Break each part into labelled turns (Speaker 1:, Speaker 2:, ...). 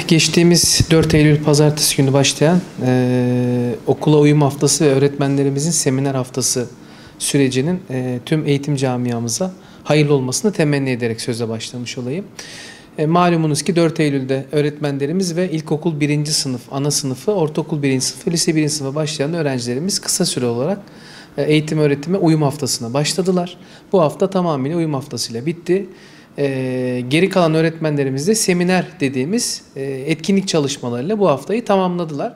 Speaker 1: geçtiğimiz 4 Eylül Pazartesi günü başlayan okula uyum haftası ve öğretmenlerimizin seminer haftası sürecinin tüm eğitim camiamıza hayırlı olmasını temenni ederek söze başlamış olayım. Malumunuz ki 4 Eylül'de öğretmenlerimiz ve ilkokul 1. sınıf, ana sınıfı, ortaokul 1. sınıfı, lise 1. sınıfa başlayan öğrencilerimiz kısa süre olarak eğitim öğretime uyum haftasına başladılar. Bu hafta tamamıyla uyum haftasıyla bitti. Geri kalan öğretmenlerimiz de seminer dediğimiz etkinlik çalışmalarıyla bu haftayı tamamladılar.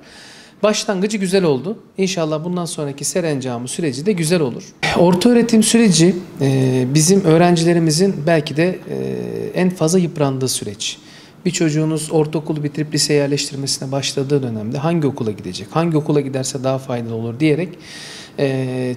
Speaker 1: Başlangıcı güzel oldu. İnşallah bundan sonraki serencamı süreci de güzel olur. Orta öğretim süreci bizim öğrencilerimizin belki de en fazla yıprandığı süreç. Bir çocuğunuz ortaokulu bitirip lise yerleştirmesine başladığı dönemde hangi okula gidecek, hangi okula giderse daha faydalı olur diyerek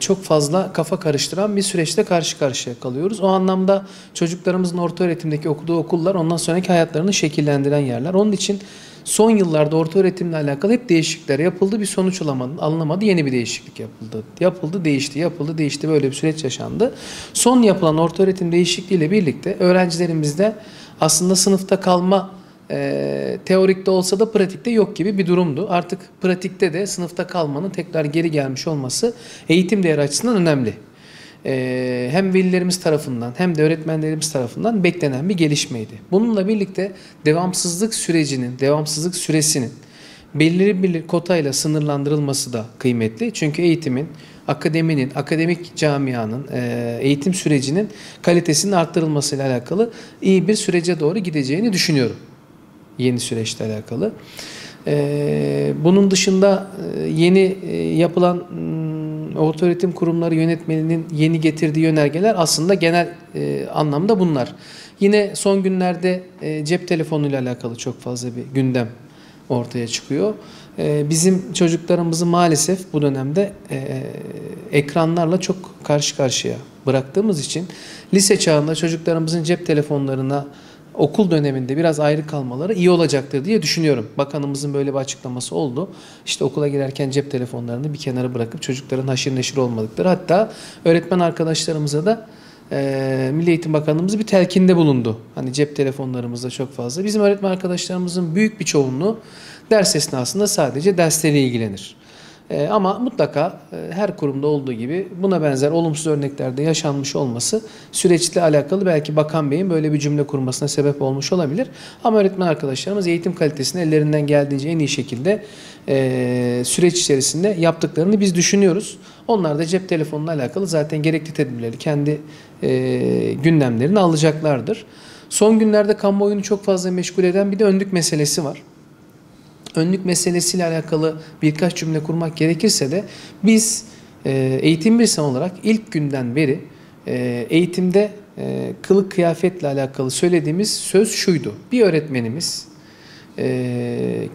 Speaker 1: çok fazla kafa karıştıran bir süreçte karşı karşıya kalıyoruz. O anlamda çocuklarımızın orta öğretimdeki okuduğu okullar ondan sonraki hayatlarını şekillendiren yerler. Onun için son yıllarda orta öğretimle alakalı hep değişiklikler yapıldı. Bir sonuç alınamadı. Yeni bir değişiklik yapıldı. Yapıldı, değişti, yapıldı, değişti. Böyle bir süreç yaşandı. Son yapılan orta öğretim değişikliğiyle birlikte öğrencilerimizde aslında sınıfta kalma teorikte olsa da pratikte yok gibi bir durumdu. Artık pratikte de sınıfta kalmanın tekrar geri gelmiş olması eğitim değeri açısından önemli. Hem velilerimiz tarafından hem de öğretmenlerimiz tarafından beklenen bir gelişmeydi. Bununla birlikte devamsızlık süresinin belirli bir kotayla sınırlandırılması da kıymetli. Çünkü eğitimin, akademinin, akademik camianın, eğitim sürecinin kalitesinin arttırılmasıyla alakalı iyi bir sürece doğru gideceğini düşünüyorum. Yeni süreçle alakalı. Bunun dışında yeni yapılan ortaöğretim kurumları yönetmeliğinin yeni getirdiği yönergeler aslında genel anlamda bunlar. Yine son günlerde cep telefonuyla alakalı çok fazla bir gündem ortaya çıkıyor. Bizim çocuklarımızı maalesef bu dönemde ekranlarla çok karşı karşıya bıraktığımız için lise çağında çocuklarımızın cep telefonlarına okul döneminde biraz ayrı kalmaları iyi olacaktır diye düşünüyorum. Bakanımızın böyle bir açıklaması oldu. İşte okula girerken cep telefonlarını bir kenara bırakıp çocukların haşır neşir olmadıkları. Hatta öğretmen arkadaşlarımıza da Milli Eğitim Bakanlığımız bir telkinde bulundu. Hani cep telefonlarımızda çok fazla. Bizim öğretmen arkadaşlarımızın büyük bir çoğunluğu ders esnasında sadece dersleriyle ilgilenir. Ama mutlaka her kurumda olduğu gibi buna benzer olumsuz örneklerde yaşanmış olması süreçle alakalı belki Bakan Bey'in böyle bir cümle kurmasına sebep olmuş olabilir. Ama öğretmen arkadaşlarımız eğitim kalitesini ellerinden geldiğince en iyi şekilde süreç içerisinde yaptıklarını biz düşünüyoruz. Onlar da cep telefonuyla alakalı zaten gerekli tedbirleri kendi gündemlerini alacaklardır. Son günlerde kamuoyunu çok fazla meşgul eden bir de önlük meselesi var. Önlük meselesiyle alakalı birkaç cümle kurmak gerekirse de biz eğitim birisi olarak ilk günden beri eğitimde kılık kıyafetle alakalı söylediğimiz söz şuydu. Bir öğretmenimiz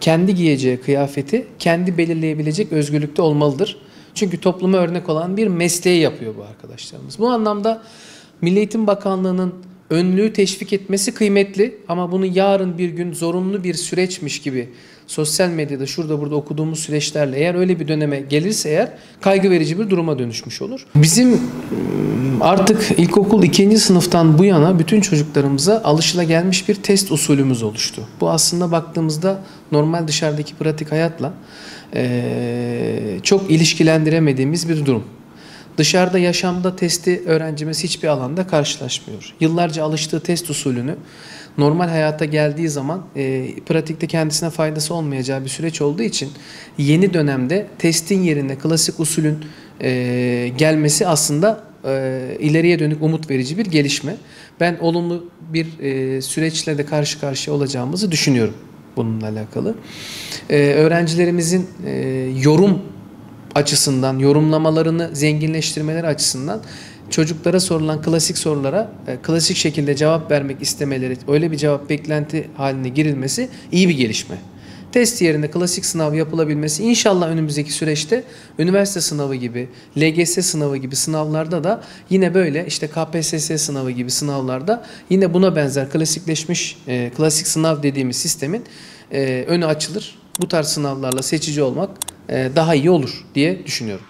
Speaker 1: kendi giyeceği kıyafeti kendi belirleyebilecek özgürlükte olmalıdır. Çünkü topluma örnek olan bir mesleği yapıyor bu arkadaşlarımız. Bu anlamda Milli Eğitim Bakanlığı'nın önlüğü teşvik etmesi kıymetli ama bunu yarın bir gün zorunlu bir süreçmiş gibi sosyal medyada şurada burada okuduğumuz süreçlerle eğer öyle bir döneme gelirse eğer kaygı verici bir duruma dönüşmüş olur. Bizim artık ilkokul 2. sınıftan bu yana bütün çocuklarımıza alışılagelmiş bir test usulümüz oluştu. Bu aslında baktığımızda normal dışarıdaki pratik hayatla çok ilişkilendiremediğimiz bir durum. Dışarıda yaşamda testi öğrencimiz hiçbir alanda karşılaşmıyor. Yıllarca alıştığı test usulünü normal hayata geldiği zaman pratikte kendisine faydası olmayacağı bir süreç olduğu için yeni dönemde testin yerine klasik usulün gelmesi aslında ileriye dönük umut verici bir gelişme. Ben olumlu bir süreçle de karşı karşıya olacağımızı düşünüyorum bununla alakalı. Öğrencilerimizin yorum açısından, yorumlamalarını zenginleştirmeleri açısından çocuklara sorulan klasik sorulara klasik şekilde cevap vermek istemeleri, öyle bir cevap beklenti haline girilmesi iyi bir gelişme. Test yerine klasik sınav yapılabilmesi inşallah önümüzdeki süreçte üniversite sınavı gibi, LGS sınavı gibi sınavlarda da yine böyle işte KPSS sınavı gibi sınavlarda yine buna benzer klasikleşmiş klasik sınav dediğimiz sistemin önü açılır. Bu tarz sınavlarla seçici olmak daha iyi olur diye düşünüyorum.